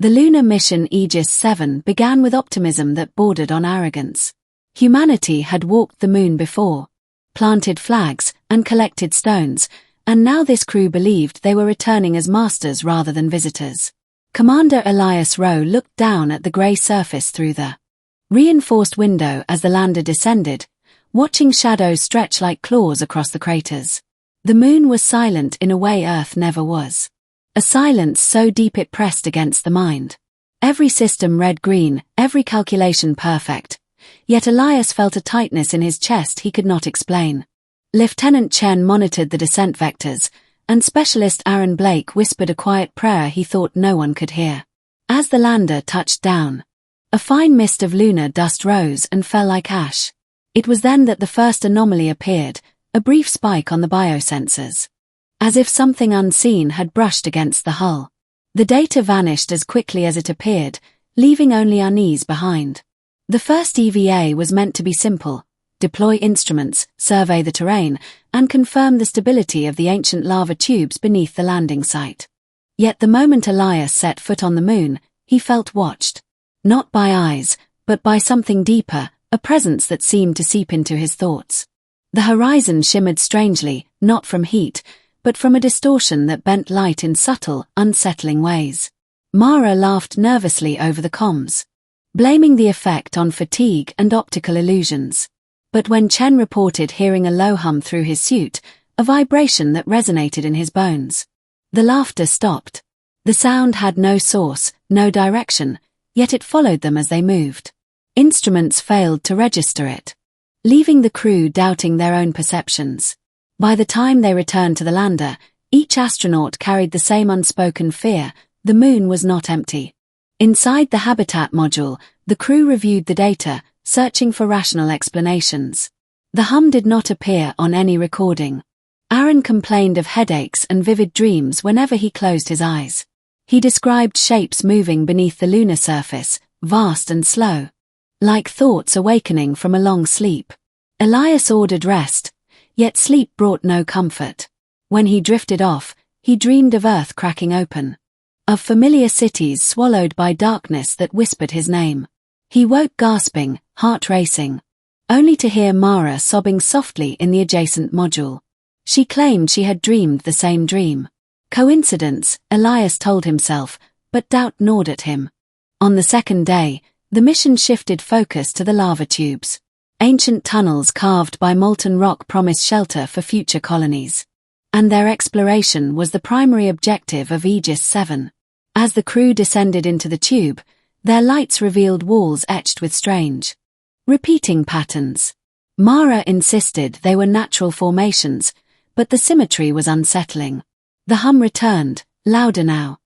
The lunar mission Aegis 7 began with optimism that bordered on arrogance. Humanity had walked the moon before, planted flags, and collected stones, and now this crew believed they were returning as masters rather than visitors. Commander Elias Rowe looked down at the grey surface through the reinforced window as the lander descended, watching shadows stretch like claws across the craters. The moon was silent in a way Earth never was. A silence so deep it pressed against the mind. Every system red-green, every calculation perfect. Yet Elias felt a tightness in his chest he could not explain. Lieutenant Chen monitored the descent vectors, and Specialist Aaron Blake whispered a quiet prayer he thought no one could hear. As the lander touched down, a fine mist of lunar dust rose and fell like ash. It was then that the first anomaly appeared, a brief spike on the biosensors. As if something unseen had brushed against the hull. The data vanished as quickly as it appeared, leaving only unease behind. The first EVA was meant to be simple: deploy instruments, survey the terrain, and confirm the stability of the ancient lava tubes beneath the landing site. Yet the moment Elias set foot on the moon, he felt watched. Not by eyes, but by something deeper, a presence that seemed to seep into his thoughts. The horizon shimmered strangely, not from heat, but from a distortion that bent light in subtle, unsettling ways. Mara laughed nervously over the comms, blaming the effect on fatigue and optical illusions. But when Chen reported hearing a low hum through his suit, a vibration that resonated in his bones, the laughter stopped. The sound had no source, no direction, yet it followed them as they moved. Instruments failed to register it, leaving the crew doubting their own perceptions. By the time they returned to the lander, each astronaut carried the same unspoken fear: the moon was not empty. Inside the habitat module, the crew reviewed the data, searching for rational explanations. The hum did not appear on any recording. Aaron complained of headaches and vivid dreams whenever he closed his eyes. He described shapes moving beneath the lunar surface, vast and slow, like thoughts awakening from a long sleep. Elias ordered rest, yet sleep brought no comfort. When he drifted off, he dreamed of Earth cracking open, of familiar cities swallowed by darkness that whispered his name. He woke gasping, heart racing, only to hear Mara sobbing softly in the adjacent module. She claimed she had dreamed the same dream. Coincidence, Elias told himself, but doubt gnawed at him. On the second day, the mission shifted focus to the lava tubes. Ancient tunnels carved by molten rock promised shelter for future colonies. And their exploration was the primary objective of Aegis 7. As the crew descended into the tube, their lights revealed walls etched with strange, repeating patterns. Mara insisted they were natural formations, but the symmetry was unsettling. The hum returned, louder now,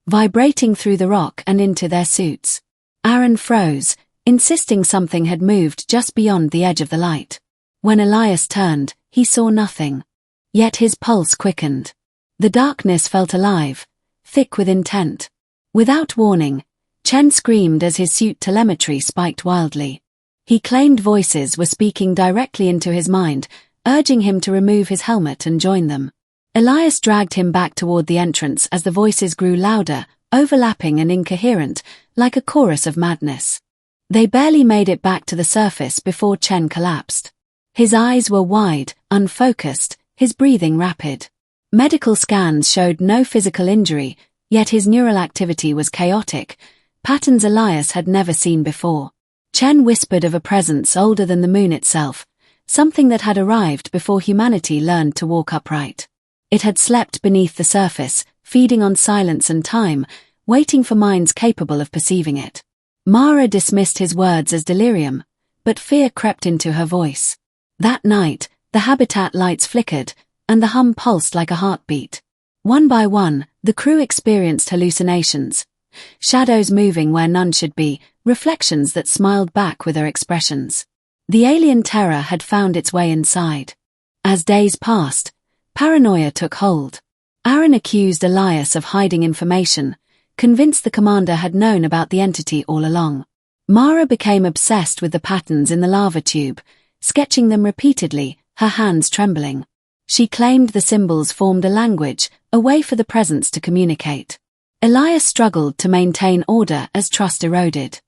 vibrating through the rock and into their suits. Aaron froze, insisting something had moved just beyond the edge of the light. When Elias turned, he saw nothing. Yet his pulse quickened. The darkness felt alive, thick with intent. Without warning, Chen screamed as his suit telemetry spiked wildly. He claimed voices were speaking directly into his mind, urging him to remove his helmet and join them. Elias dragged him back toward the entrance as the voices grew louder, overlapping and incoherent, like a chorus of madness. They barely made it back to the surface before Chen collapsed. His eyes were wide, unfocused, his breathing rapid. Medical scans showed no physical injury, yet his neural activity was chaotic, patterns Elias had never seen before. Chen whispered of a presence older than the moon itself, something that had arrived before humanity learned to walk upright. It had slept beneath the surface, feeding on silence and time, waiting for minds capable of perceiving it. Mara dismissed his words as delirium, but fear crept into her voice. That night, the habitat lights flickered, and the hum pulsed like a heartbeat. One by one, the crew experienced hallucinations. Shadows moving where none should be, reflections that smiled back with their expressions. The alien terror had found its way inside. As days passed, paranoia took hold. Aaron accused Elias of hiding information, convinced the commander had known about the entity all along. Mara became obsessed with the patterns in the lava tube, sketching them repeatedly, her hands trembling. She claimed the symbols formed a language, a way for the presence to communicate. Elias struggled to maintain order as trust eroded.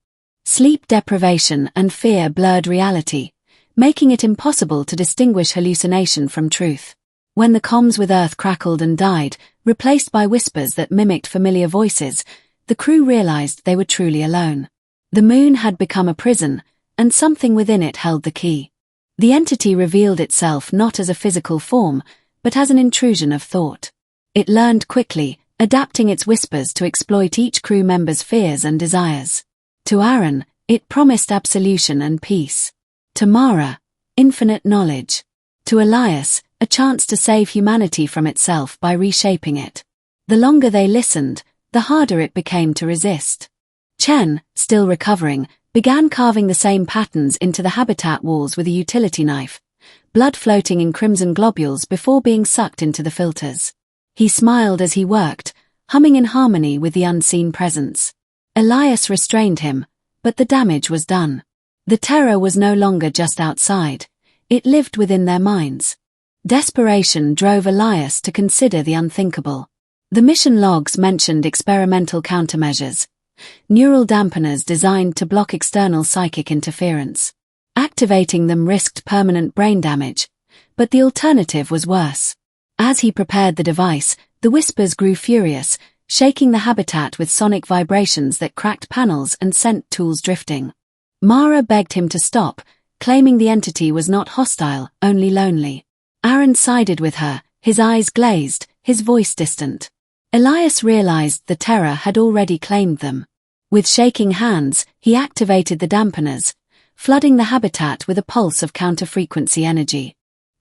Sleep deprivation and fear blurred reality, making it impossible to distinguish hallucination from truth. When the comms with Earth crackled and died, replaced by whispers that mimicked familiar voices, the crew realized they were truly alone. The moon had become a prison, and something within it held the key. The entity revealed itself not as a physical form, but as an intrusion of thought. It learned quickly, adapting its whispers to exploit each crew member's fears and desires. To Aaron, it promised absolution and peace. To Mara, infinite knowledge. To Elias, a chance to save humanity from itself by reshaping it. The longer they listened, the harder it became to resist. Chen, still recovering, began carving the same patterns into the habitat walls with a utility knife, blood floating in crimson globules before being sucked into the filters. He smiled as he worked, humming in harmony with the unseen presence. Elias restrained him, but the damage was done. The terror was no longer just outside, it lived within their minds. Desperation drove Elias to consider the unthinkable. The mission logs mentioned experimental countermeasures, neural dampeners designed to block external psychic interference. Activating them risked permanent brain damage, but the alternative was worse. As he prepared the device, the whispers grew furious, shaking the habitat with sonic vibrations that cracked panels and sent tools drifting. Mara begged him to stop, claiming the entity was not hostile, only lonely. Aaron sided with her, his eyes glazed, his voice distant. Elias realized the terror had already claimed them. With shaking hands, he activated the dampeners, flooding the habitat with a pulse of counter-frequency energy.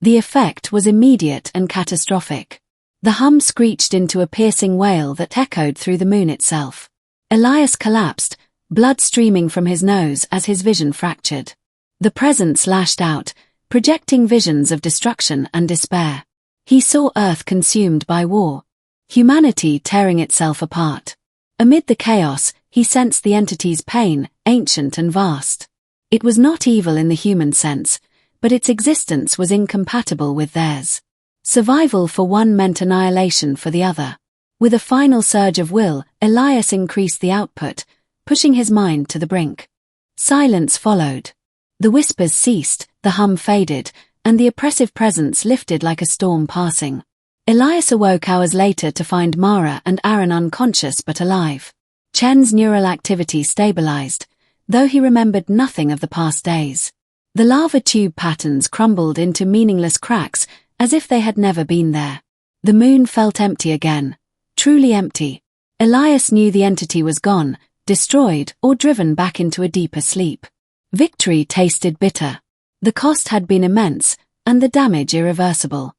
The effect was immediate and catastrophic. The hum screeched into a piercing wail that echoed through the moon itself. Elias collapsed, blood streaming from his nose as his vision fractured. The presence lashed out, projecting visions of destruction and despair. He saw Earth consumed by war, humanity tearing itself apart. Amid the chaos, he sensed the entity's pain, ancient and vast. It was not evil in the human sense, but its existence was incompatible with theirs. Survival for one meant annihilation for the other. With a final surge of will, Elias increased the output, pushing his mind to the brink. Silence followed. The whispers ceased, the hum faded, and the oppressive presence lifted like a storm passing. Elias awoke hours later to find Mara and Aaron unconscious but alive. Chen's neural activity stabilized, though he remembered nothing of the past days. The lava tube patterns crumbled into meaningless cracks, as if they had never been there. The moon felt empty again, truly empty. Elias knew the entity was gone, destroyed or driven back into a deeper sleep. Victory tasted bitter. The cost had been immense, and the damage irreversible.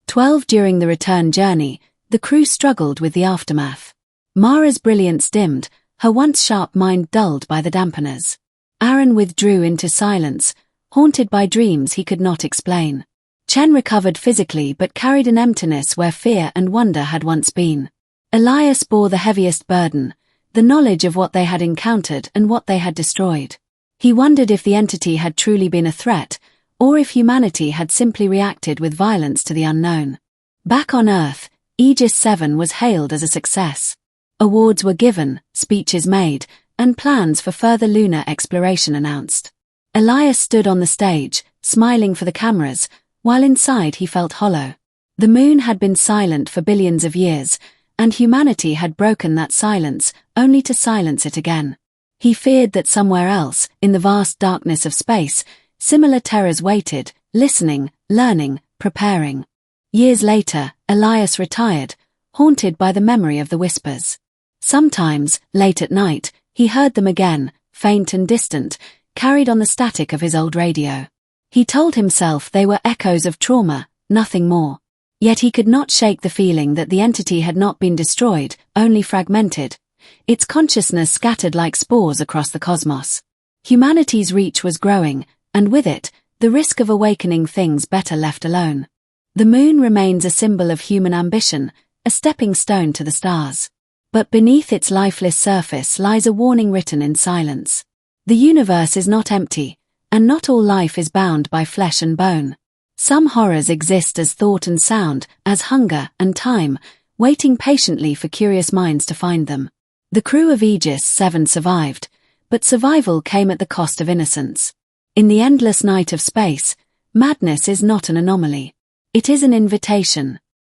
12 During the return journey, the crew struggled with the aftermath. Mara's brilliance dimmed, her once sharp mind dulled by the dampeners. Aaron withdrew into silence, haunted by dreams he could not explain. Chen recovered physically but carried an emptiness where fear and wonder had once been. Elias bore the heaviest burden, the knowledge of what they had encountered and what they had destroyed. He wondered if the entity had truly been a threat, or if humanity had simply reacted with violence to the unknown. Back on Earth, Aegis 7 was hailed as a success. Awards were given, speeches made, and plans for further lunar exploration announced. Elias stood on the stage, smiling for the cameras, while inside he felt hollow. The moon had been silent for billions of years, and humanity had broken that silence, only to silence it again. He feared that somewhere else, in the vast darkness of space, similar terrors waited, listening, learning, preparing. Years later, Elias retired, haunted by the memory of the whispers. Sometimes, late at night, he heard them again, faint and distant, carried on the static of his old radio. He told himself they were echoes of trauma, nothing more. Yet he could not shake the feeling that the entity had not been destroyed, only fragmented, its consciousness scattered like spores across the cosmos. Humanity's reach was growing, and with it, the risk of awakening things better left alone. The moon remains a symbol of human ambition, a stepping stone to the stars. But beneath its lifeless surface lies a warning written in silence. The universe is not empty, and not all life is bound by flesh and bone. Some horrors exist as thought and sound, as hunger and time, waiting patiently for curious minds to find them. The crew of Aegis 7 survived, but survival came at the cost of innocence. In the endless night of space, madness is not an anomaly. It is an invitation.